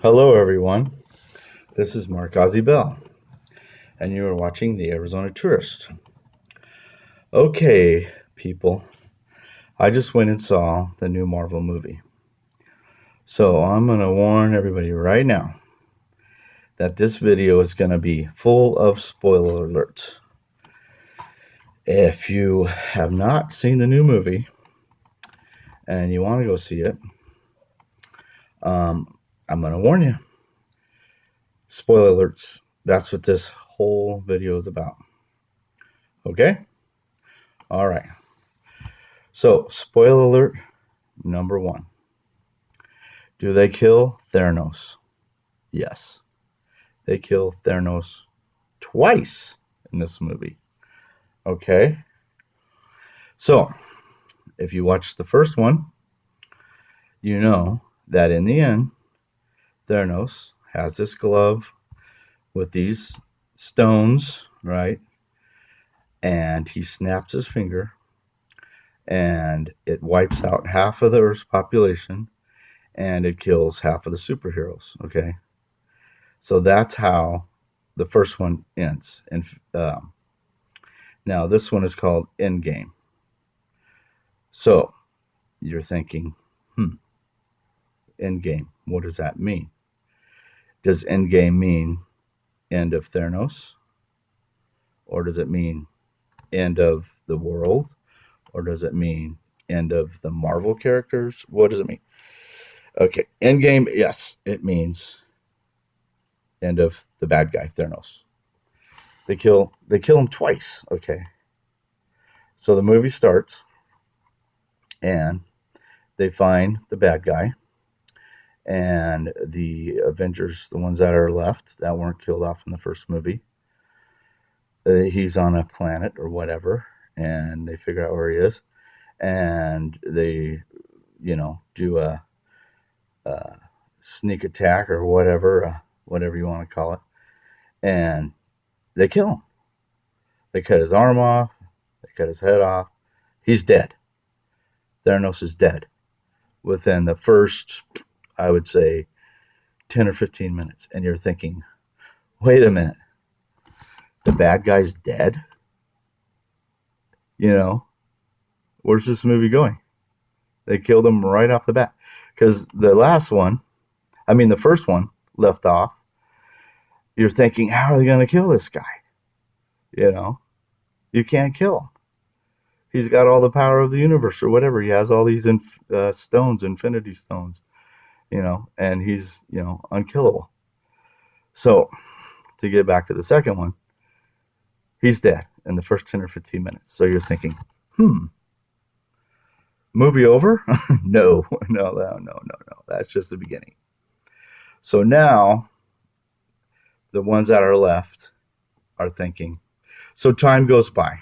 Hello, everyone. This is Mark Ozzie Bell, and you are watching The Arizona Tourist. Okay, people, I just went and saw the new Marvel movie. So I'm going to warn everybody right now that this video is going to be full of spoiler alerts. If you have not seen the new movie and you want to go see it, I'm going to warn you. Spoiler alerts. That's what this whole video is about. Okay? All right. So, spoiler alert number one. Do they kill Theranos? Yes. They kill Theranos twice in this movie. Okay? So, if you watch the first one, you know that in the end, Theranos has this glove with these stones, right? And he snaps his finger and it wipes out half of the Earth's population and it kills half of the superheroes, okay? So that's how the first one ends. And now this one is called Endgame. So you're thinking, Endgame, what does that mean? Does Endgame mean end of Theranos? Or does it mean end of the world? Or does it mean end of the Marvel characters? What does it mean? Okay, Endgame, yes, it means end of the bad guy, Theranos. They kill him twice, okay? So the movie starts and they find the bad guy and the Avengers, the ones that are left that weren't killed off in the first movie. He's on a planet or whatever, and they figure out where he is, and they, do a sneak attack or whatever you want to call it, and they kill him. They cut his arm off. They cut his head off. He's dead. Theranos is dead within the first, I would say, 10 or 15 minutes. And you're thinking, wait a minute, the bad guy's dead? Where's this movie going? They killed him right off the bat. Because the first one left off, you're thinking, how are they going to kill this guy? You can't kill him. He's got all the power of the universe or whatever. He has all these stones, infinity stones, and he's, unkillable. So, to get back to the second one, he's dead in the first 10 or 15 minutes. So you're thinking, movie over? No. That's just the beginning. So now, the ones that are left are thinking, so time goes by.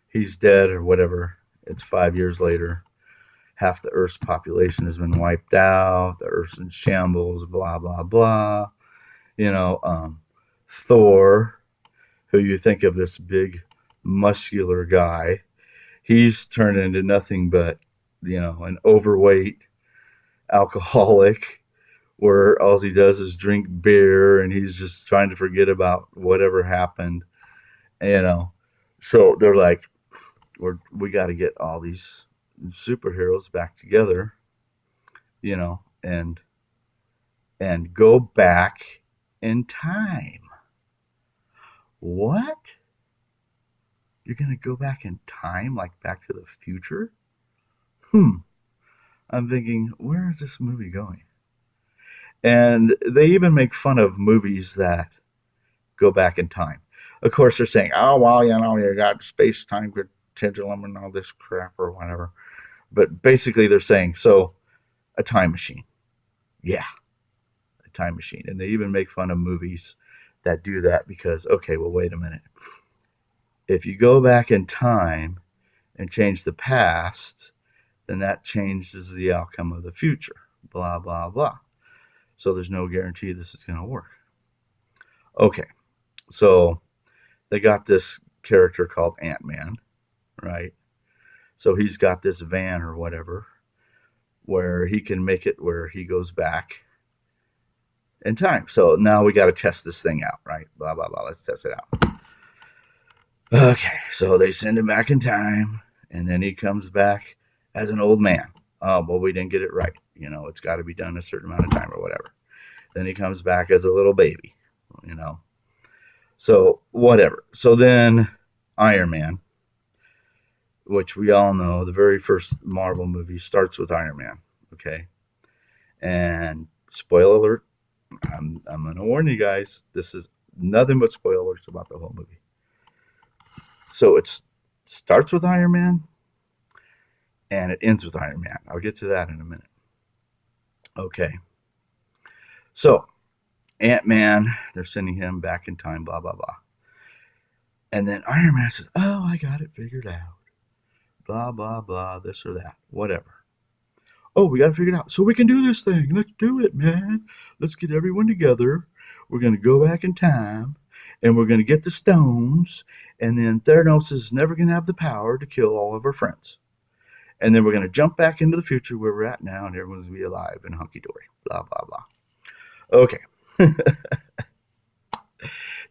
He's dead or whatever. It's 5 years later. Half the Earth's population has been wiped out. The Earth's in shambles, blah, blah, blah. Thor, who you think of this big, muscular guy, he's turned into nothing but, an overweight alcoholic where all he does is drink beer and he's just trying to forget about whatever happened. So they're like, we got to get all these superheroes back together, and go back in time. What? You're going to go back in time, like Back to the Future? I'm thinking, where is this movie going? And they even make fun of movies that go back in time. Of course, they're saying, oh, well, you got space-time continuum and all this crap or whatever. But basically, they're saying, so, a time machine. Yeah, a time machine. And they even make fun of movies that do that because, okay, well, wait a minute. If you go back in time and change the past, then that changes the outcome of the future. Blah, blah, blah. So there's no guarantee this is going to work. Okay, so they got this character called Ant-Man, right? So he's got this van or whatever where he can make it where he goes back in time. So now we got to test this thing out, right? Blah, blah, blah. Let's test it out. Okay, so they send him back in time, and then he comes back as an old man. Oh, well, we didn't get it right. It's got to be done a certain amount of time or whatever. Then he comes back as a little baby, you know. So, whatever. So then Iron Man, which we all know, the very first Marvel movie starts with Iron Man, okay? And spoiler alert, I'm going to warn you guys, this is nothing but spoilers about the whole movie. So it starts with Iron Man and it ends with Iron Man. I'll get to that in a minute. Okay. So Ant-Man, they're sending him back in time, blah, blah, blah. And then Iron Man says, oh, I got it figured out. Blah, blah, blah, this or that, whatever. Oh, we got to figure it out. So we can do this thing. Let's do it, man. Let's get everyone together. We're going to go back in time, and we're going to get the stones, and then Theranos is never going to have the power to kill all of our friends. And then we're going to jump back into the future where we're at now, and everyone's going to be alive and hunky-dory. Blah, blah, blah. Okay.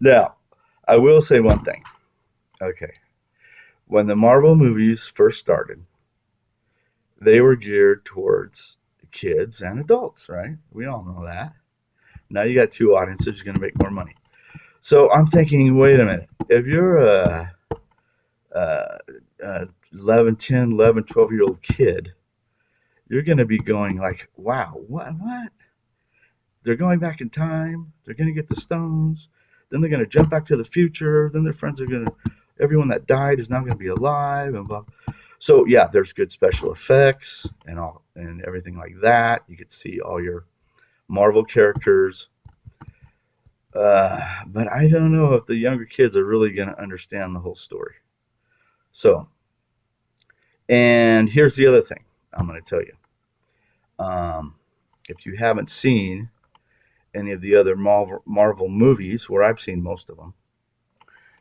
Now, I will say one thing. Okay. When the Marvel movies first started, they were geared towards kids and adults, right? We all know that. Now you got two audiences, you're going to make more money. So I'm thinking, wait a minute. If you're a 11, 10, 11, 12-year-old kid, you're going to be going like, wow, what? They're going back in time. They're going to get the stones. Then they're going to jump back to the future. Then their friends are going to, everyone that died is now going to be alive and blah. So yeah, there's good special effects and everything like that. You could see all your Marvel characters. But I don't know if the younger kids are really going to understand the whole story. So, and here's the other thing I'm going to tell you. If you haven't seen any of the other Marvel movies, where I've seen most of them,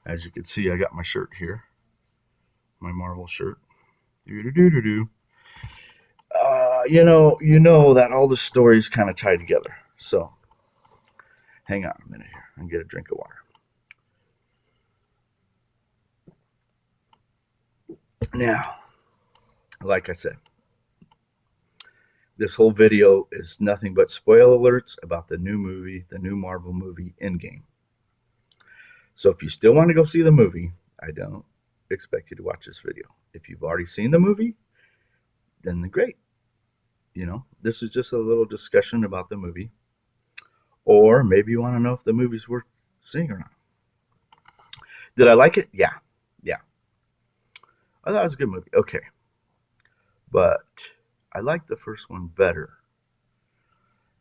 as you can see, I got my shirt here, my Marvel shirt. You know that all the stories kind of tie together. So, hang on a minute here. I'm gonna get a drink of water. Now, like I said, this whole video is nothing but spoiler alerts about the new movie, the new Marvel movie, Endgame. So if you still want to go see the movie, I don't expect you to watch this video. If you've already seen the movie, then great. This is just a little discussion about the movie. Or maybe you want to know if the movie's worth seeing or not. Did I like it? Yeah. I thought it was a good movie. Okay. But I liked the first one better.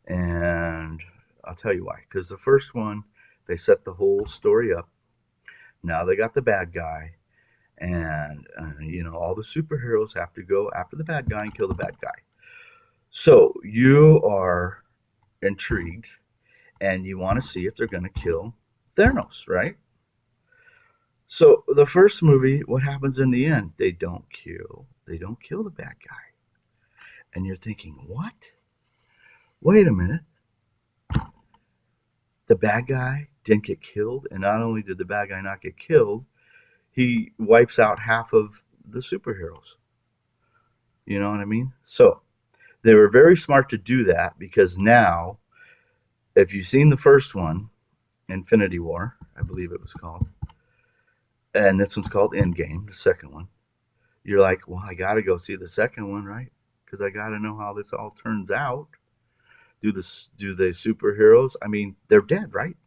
And I'll tell you why. Because the first one, they set the whole story up. Now they got the bad guy. And, all the superheroes have to go after the bad guy and kill the bad guy. So you are intrigued and you want to see if they're going to kill Theranos, right? So the first movie, what happens in the end? They don't kill the bad guy. And you're thinking, what? Wait a minute. The bad guy didn't get killed, and not only did the bad guy not get killed, he wipes out half of the superheroes. You know what I mean? So they were very smart to do that because now, if you've seen the first one, Infinity War, I believe it was called, and this one's called Endgame, the second one, you're like, well, I got to go see the second one, right? Because I got to know how this all turns out. Do the superheroes? I mean, they're dead, right?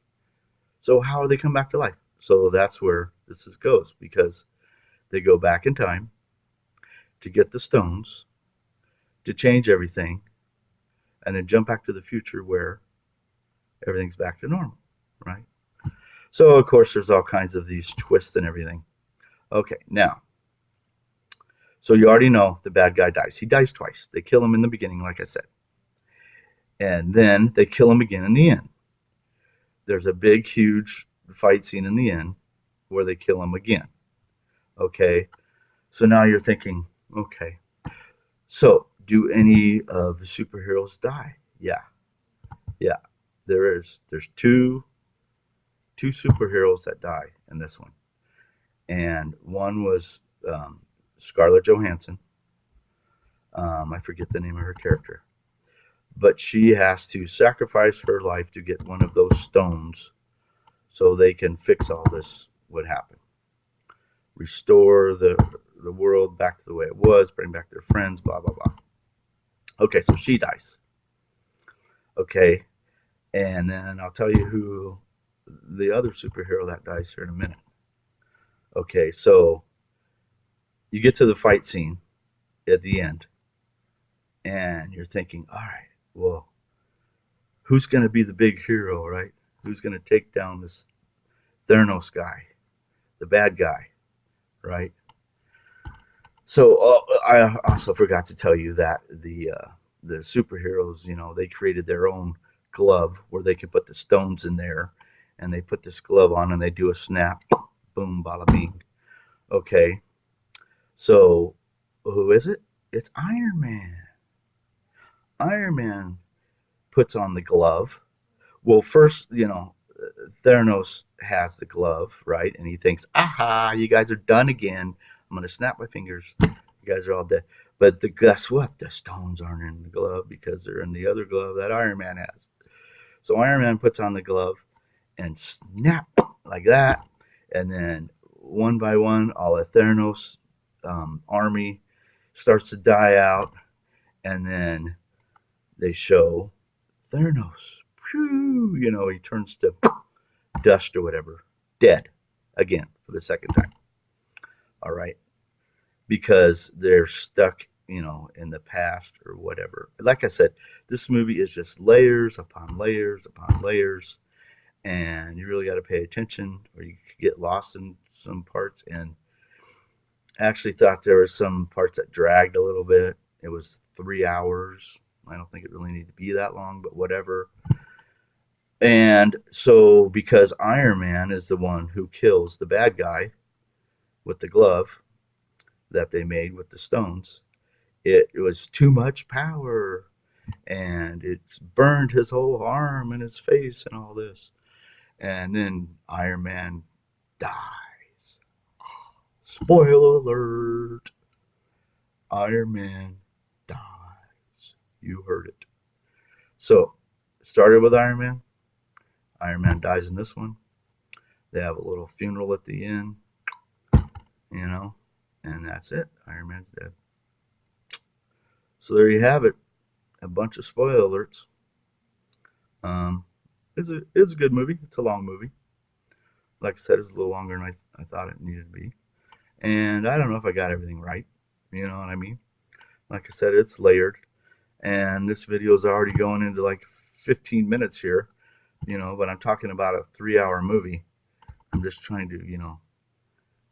So how do they come back to life? So that's where this goes, because they go back in time to get the stones, to change everything, and then jump back to the future where everything's back to normal, right? So, of course, there's all kinds of these twists and everything. Okay, now, so you already know the bad guy dies. He dies twice. They kill him in the beginning, like I said. And then they kill him again in the end. There's a big, huge fight scene in the end where they kill him again. Okay, so now you're thinking, okay, so do any of the superheroes die? Yeah, there's two superheroes that die in this one, and one was Scarlett Johansson. I forget the name of her character, but she has to sacrifice her life to get one of those stones so they can fix all this. What happened? Restore the world back to the way it was, bring back their friends, blah blah blah. Okay, so she dies. Okay, and then I'll tell you who the other superhero that dies here in a minute. Okay, so you get to the fight scene at the end, and you're thinking, all right, well, who's going to be the big hero, right? Who's going to take down this Theranos guy, the bad guy, right? So I also forgot to tell you that the superheroes, they created their own glove where they could put the stones in there, and they put this glove on and they do a snap, boom, bada bing. Okay, so who is it? It's Iron Man. Iron Man puts on the glove. Well, first, Theranos has the glove, right? And he thinks, aha, you guys are done again. I'm going to snap my fingers. You guys are all dead. But guess what? The stones aren't in the glove because they're in the other glove that Iron Man has. So Iron Man puts on the glove and snap like that. And then one by one, all of Theranos' army starts to die out. And then they show Theranos. He turns to dust or whatever, dead again for the second time. All right, because they're stuck, in the past or whatever. Like I said, this movie is just layers upon layers upon layers, and you really got to pay attention, or you could get lost in some parts. And I actually thought there were some parts that dragged a little bit. It was 3 hours. I don't think it really needed to be that long, but whatever. And so, because Iron Man is the one who kills the bad guy with the glove that they made with the stones, it was too much power, and it's burned his whole arm and his face and all this. And then Iron Man dies. Spoiler alert. Iron Man dies. You heard it. So, it started with Iron Man. Iron Man dies in this one. They have a little funeral at the end, and that's it. Iron Man's dead. So there you have it. A bunch of spoiler alerts. It's a good movie. It's a long movie. Like I said, it's a little longer than I thought it needed to be. And I don't know if I got everything right. You know what I mean? Like I said, it's layered. And this video is already going into like 15 minutes here. But I'm talking about a 3-hour movie. I'm just trying to,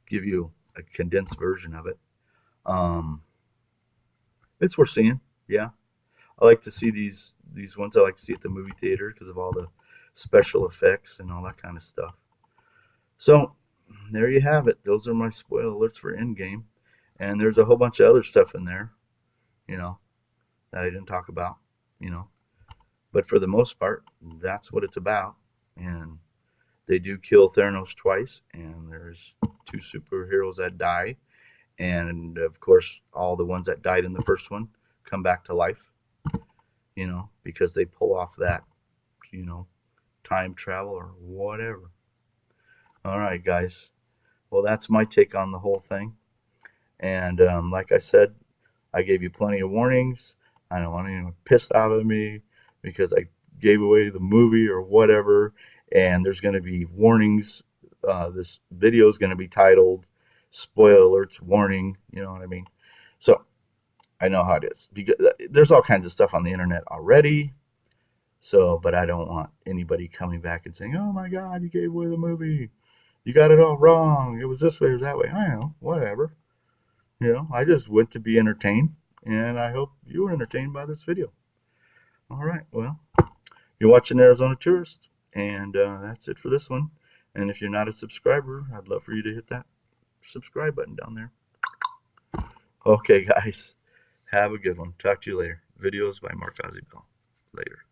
give you a condensed version of it. It's worth seeing. Yeah, I like to see these ones. I like to see at the movie theater because of all the special effects and all that kind of stuff. So there you have it. Those are my spoiler alerts for Endgame, and there's a whole bunch of other stuff in there, that I didn't talk about, But for the most part, that's what it's about. And they do kill Theranos twice, and there's 2 superheroes that die. And, of course, all the ones that died in the first one come back to life, because they pull off that, time travel or whatever. All right, guys. Well, that's my take on the whole thing. And like I said, I gave you plenty of warnings. I don't want anyone pissed out of me because I gave away the movie or whatever. And there's going to be warnings. This video is going to be titled Spoiler Alerts Warning. You know what I mean? So I know how it is. Because there's all kinds of stuff on the internet already. So, but I don't want anybody coming back and saying, oh my God, you gave away the movie. You got it all wrong. It was this way or that way. I know, whatever. I just went to be entertained. And I hope you were entertained by this video. All right, well, you're watching Arizona Tourist, and that's it for this one. And if you're not a subscriber, I'd love for you to hit that subscribe button down there. Okay, guys, have a good one. Talk to you later. Videos by Mark Ozzie Bell. Later.